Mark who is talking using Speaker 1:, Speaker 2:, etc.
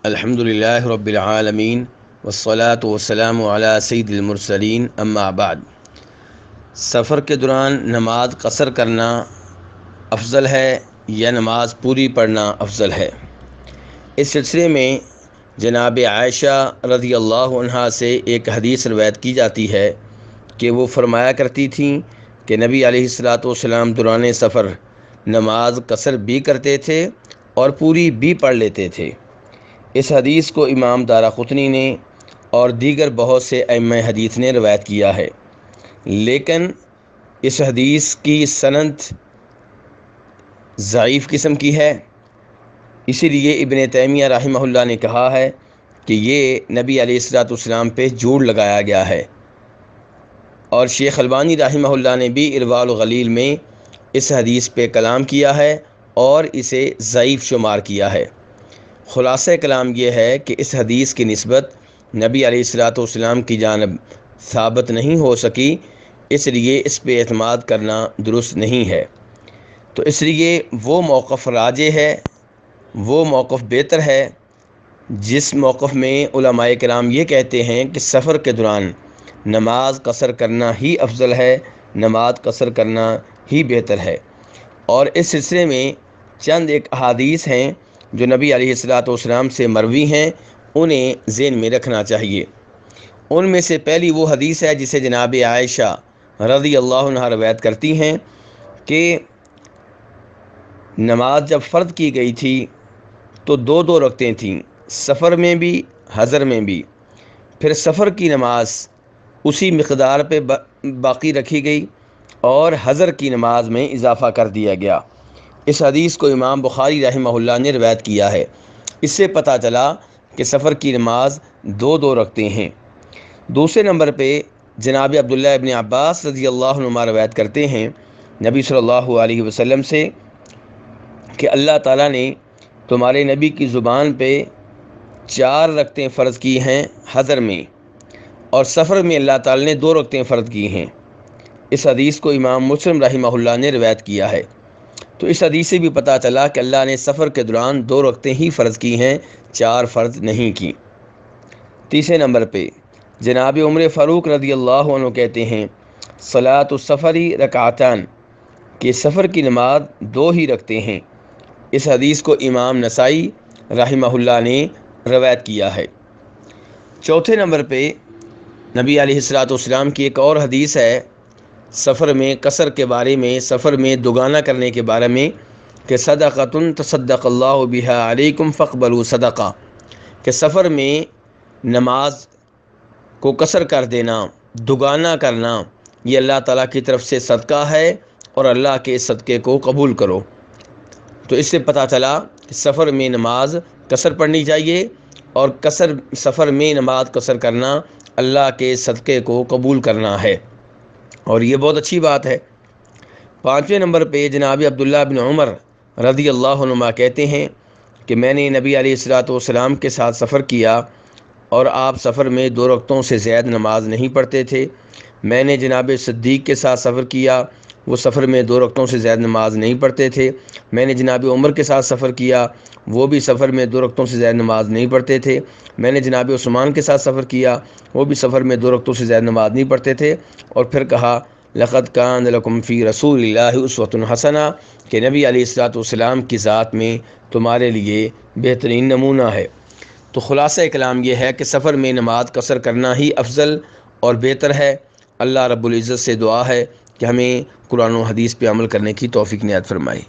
Speaker 1: الحمدللہ رب العالمین والصلاة والسلام علی سید المرسلین اما بعد۔ سفر کے دوران نماز قصر کرنا افضل ہے یا نماز پوری پڑھنا افضل ہے؟ اس سلسلے میں جناب عائشہ رضی اللہ عنہا سے ایک حدیث روایت کی جاتی ہے کہ وہ فرمایا کرتی تھیں کہ نبی علیہ الصلاۃ والسلام دوران سفر نماز قصر بھی کرتے تھے اور پوری بھی پڑھ لیتے تھے۔ اس حدیث کو امام دارقطنی نے اور دیگر بہت سے ائمہ حدیث نے روایت کیا ہے، لیکن اس حدیث کی سند ضعیف قسم کی ہے، اسی لیے ابن تیمیہ رحمہ اللہ نے کہا ہے کہ یہ نبی علیہ الصلوۃ والسلام پہ جھوٹ لگایا گیا ہے، اور شیخ البانی رحمہ اللہ نے بھی ارواء الغلیل میں اس حدیث پہ کلام کیا ہے اور اسے ضعیف شمار کیا ہے۔ خلاصہ کلام یہ ہے کہ اس حدیث کی نسبت نبی علیہ الصلوۃ والسلام کی جانب ثابت نہیں ہو سکی، اس لیے اس پہ اعتماد کرنا درست نہیں ہے۔ تو اس لیے وہ موقف راجح ہے، وہ موقف بہتر ہے جس موقف میں علماء کرام یہ کہتے ہیں کہ سفر کے دوران نماز قصر کرنا ہی افضل ہے، نماز قصر کرنا ہی بہتر ہے۔ اور اس سلسلے میں چند ایک احادیث ہیں جو نبی علیہ الصلوۃ والسلام سے مروی ہیں، انہیں ذہن میں رکھنا چاہیے۔ ان میں سے پہلی وہ حدیث ہے جسے جناب عائشہ رضی اللہ عنہا روایت کرتی ہیں کہ نماز جب فرض کی گئی تھی تو دو رکعتیں تھیں، سفر میں بھی حضر میں بھی۔ پھر سفر کی نماز اسی مقدار پہ باقی رکھی گئی اور حضر کی نماز میں اضافہ کر دیا گیا۔ اس حدیث کو امام بخاری رحمہ اللہ نے روایت کیا ہے۔ اس سے پتہ چلا کہ سفر کی نماز دو رکعتیں ہیں۔ دوسرے نمبر پہ جناب عبداللہ ابن عباس رضی اللہ عنہما روایت کرتے ہیں نبی صلی اللہ علیہ وسلم سے کہ اللہ تعالیٰ نے تمہارے نبی کی زبان پہ 4 رکعتیں فرض کی ہیں حضر میں، اور سفر میں اللہ تعالیٰ نے 2 رکعتیں فرض کی ہیں۔ اس حدیث کو امام مسلم رحمہ اللہ نے روایت کیا ہے۔ تو اس حدیث سے بھی پتہ چلا کہ اللہ نے سفر کے دوران 2 رکعتیں ہی فرض کی ہیں، 4 فرض نہیں کی۔ تیسرے نمبر پہ جناب عمر فاروق رضی اللہ عنہ کہتے ہیں صلاۃ السفری رکعتان، کہ سفر کی نماز 2 ہی رکعتیں ہیں۔ اس حدیث کو امام نسائی رحمہ اللہ نے روایت کیا ہے۔ چوتھے نمبر پہ نبی علیہ الصلوۃ والسلام کی ایک اور حدیث ہے سفر میں قصر کے بارے میں، سفر میں دوگانا کرنے کے بارے میں کہ صدقۃ تصدق اللہ بہا علیکم فاقبلوا صدقہ، کہ سفر میں نماز کو قصر کر دینا، دوگانا کرنا، یہ اللہ تعالیٰ کی طرف سے صدقہ ہے اور اللہ کے صدقے کو قبول کرو۔ تو اس سے پتہ چلا کہ سفر میں نماز قصر پڑھنی چاہیے، اور سفر میں نماز قصر کرنا اللہ کے صدقے کو قبول کرنا ہے، اور یہ بہت اچھی بات ہے۔ 5ویں نمبر پہ جناب عبداللہ بن عمر رضی اللہ عنہما کہتے ہیں کہ میں نے نبی علیہ الصلوۃ والسلام کے ساتھ سفر کیا اور آپ سفر میں 2 رکعتوں سے زیادہ نماز نہیں پڑھتے تھے۔ میں نے جناب صدیق کے ساتھ سفر کیا، وہ سفر میں 2 رکعتوں سے زیادہ نماز نہیں پڑھتے تھے۔ میں نے جناب عمر کے ساتھ سفر کیا، وہ بھی سفر میں 2 رکعتوں سے زیادہ نماز نہیں پڑھتے تھے۔ میں نے جناب عثمان کے ساتھ سفر کیا، وہ بھی سفر میں 2 رکعتوں سے زیادہ نماز نہیں پڑھتے تھے۔ اور پھر کہا لقد کان لکم فی رسول اللہ اسوۃ حسنہ، کہ نبی علیہ الصلوۃ والسلام کی ذات میں تمہارے لیے بہترین نمونہ ہے۔ تو خلاصہ کلام یہ ہے کہ سفر میں نماز قصر کرنا ہی افضل اور بہتر ہے۔ اللہ رب العزت سے دعا ہے کہ ہمیں قرآن و حدیث پہ عمل کرنے کی توفیق عنایت فرمائے۔